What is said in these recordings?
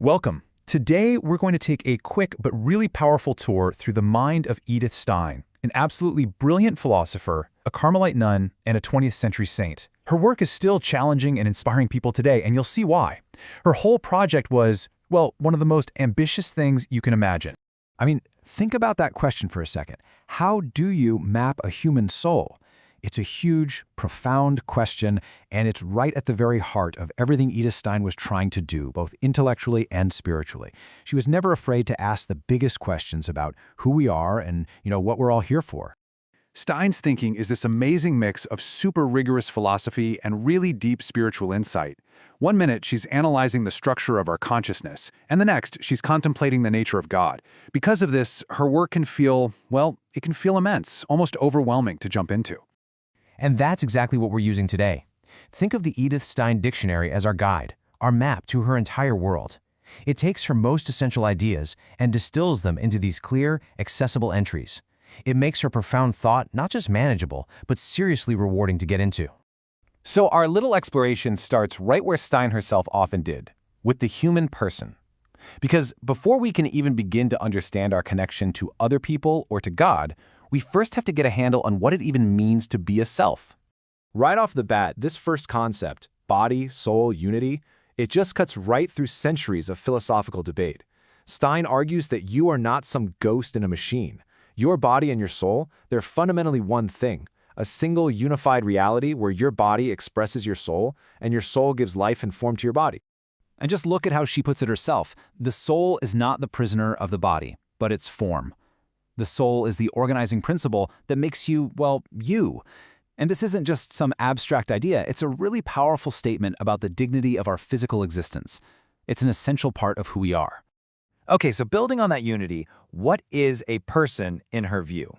Welcome. Today, we're going to take a quick but really powerful tour through the mind of Edith Stein, an absolutely brilliant philosopher, a Carmelite nun, and a 20th century saint. Her work is still challenging and inspiring people today, and you'll see why. Her whole project was, well, one of the most ambitious things you can imagine. I mean, think about that question for a second. How do you map a human soul? It's a huge, profound question, and it's right at the very heart of everything Edith Stein was trying to do, both intellectually and spiritually. She was never afraid to ask the biggest questions about who we are and, what we're all here for. Stein's thinking is this amazing mix of super rigorous philosophy and really deep spiritual insight. One minute, she's analyzing the structure of our consciousness, and the next, she's contemplating the nature of God. Because of this, her work can feel, well, it can feel immense, almost overwhelming to jump into. And that's exactly what we're using today. Think of the Edith Stein Dictionary as our guide, our map to her entire world. It takes her most essential ideas and distills them into these clear, accessible entries. It makes her profound thought not just manageable, but seriously rewarding to get into. So our little exploration starts right where Stein herself often did, with the human person. Because before we can even begin to understand our connection to other people or to God, we first have to get a handle on what it even means to be a self. Right off the bat, this first concept, body, soul, unity, it just cuts right through centuries of philosophical debate. Stein argues that you are not some ghost in a machine. Your body and your soul, they're fundamentally one thing, a single unified reality where your body expresses your soul and your soul gives life and form to your body. And just look at how she puts it herself. The soul is not the prisoner of the body, but its form. The soul is the organizing principle that makes you, well, you. And this isn't just some abstract idea, it's a really powerful statement about the dignity of our physical existence. It's an essential part of who we are. Okay, so building on that unity, what is a person in her view?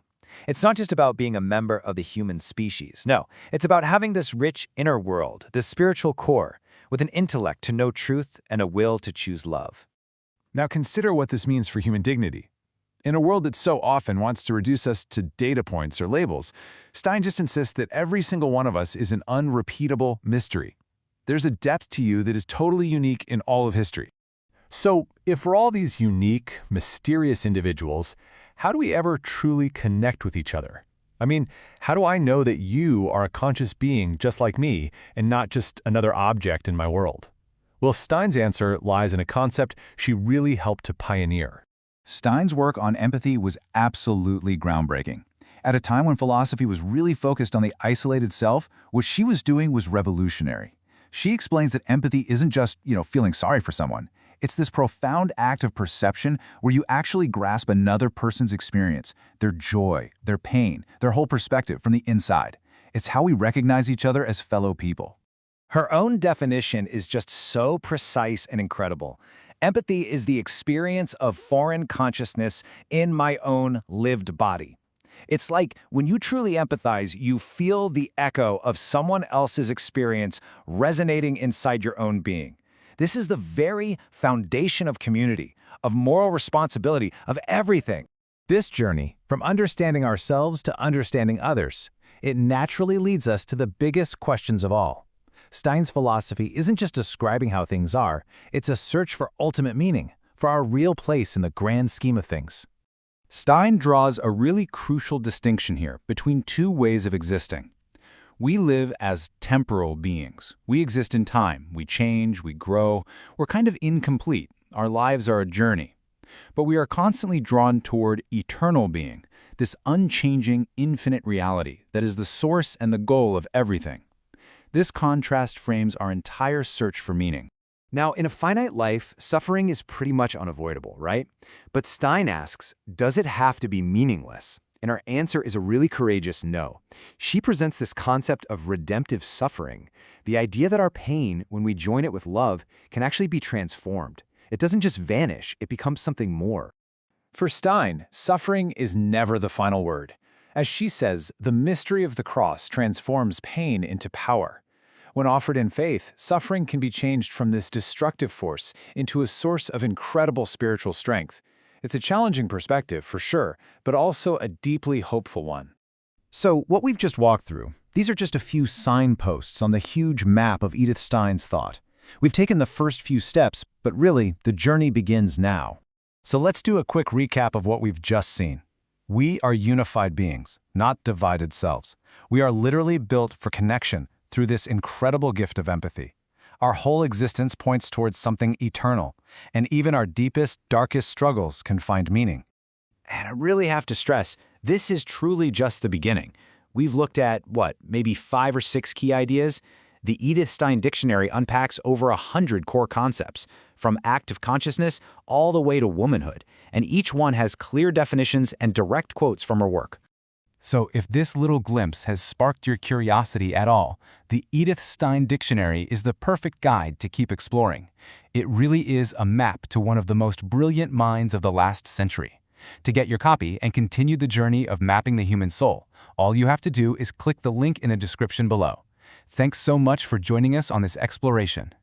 It's not just about being a member of the human species. No, it's about having this rich inner world, this spiritual core, with an intellect to know truth and a will to choose love. Now consider what this means for human dignity. In a world that so often wants to reduce us to data points or labels, Stein just insists that every single one of us is an unrepeatable mystery. There's a depth to you that is totally unique in all of history. So, if we're all these unique, mysterious individuals, how do we ever truly connect with each other? I mean, how do I know that you are a conscious being just like me and not just another object in my world? Well, Stein's answer lies in a concept she really helped to pioneer. Stein's work on empathy was absolutely groundbreaking. At a time when philosophy was really focused on the isolated self, what she was doing was revolutionary. She explains that empathy isn't just, feeling sorry for someone. It's this profound act of perception where you actually grasp another person's experience, their joy, their pain, their whole perspective from the inside. It's how we recognize each other as fellow people. Her own definition is just so precise and incredible. Empathy is the experience of foreign consciousness in my own lived body. It's like when you truly empathize, you feel the echo of someone else's experience resonating inside your own being. This is the very foundation of community, of moral responsibility, of everything. This journey, from understanding ourselves to understanding others, it naturally leads us to the biggest questions of all. Stein's philosophy isn't just describing how things are, it's a search for ultimate meaning, for our real place in the grand scheme of things. Stein draws a really crucial distinction here between two ways of existing. We live as temporal beings. We exist in time. We change, we grow. We're kind of incomplete. Our lives are a journey. But we are constantly drawn toward eternal being, this unchanging, infinite reality that is the source and the goal of everything. This contrast frames our entire search for meaning. Now, in a finite life, suffering is pretty much unavoidable, right? But Stein asks, does it have to be meaningless? And our answer is a really courageous no. She presents this concept of redemptive suffering, the idea that our pain, when we join it with love, can actually be transformed. It doesn't just vanish, it becomes something more. For Stein, suffering is never the final word. As she says, the mystery of the cross transforms pain into power. When offered in faith, suffering can be changed from this destructive force into a source of incredible spiritual strength. It's a challenging perspective, for sure, but also a deeply hopeful one. So, what we've just walked through, these are just a few signposts on the huge map of Edith Stein's thought. We've taken the first few steps, but really, the journey begins now. So let's do a quick recap of what we've just seen. We are unified beings, not divided selves. We are literally built for connection through this incredible gift of empathy. Our whole existence points towards something eternal, and even our deepest, darkest struggles can find meaning. And I really have to stress, this is truly just the beginning. We've looked at, maybe 5 or 6 key ideas? The Edith Stein Dictionary unpacks over 100 core concepts, from active consciousness all the way to womanhood, and each one has clear definitions and direct quotes from her work. So if this little glimpse has sparked your curiosity at all, the Edith Stein Dictionary is the perfect guide to keep exploring. It really is a map to one of the most brilliant minds of the last century. To get your copy and continue the journey of mapping the human soul, all you have to do is click the link in the description below. Thanks so much for joining us on this exploration.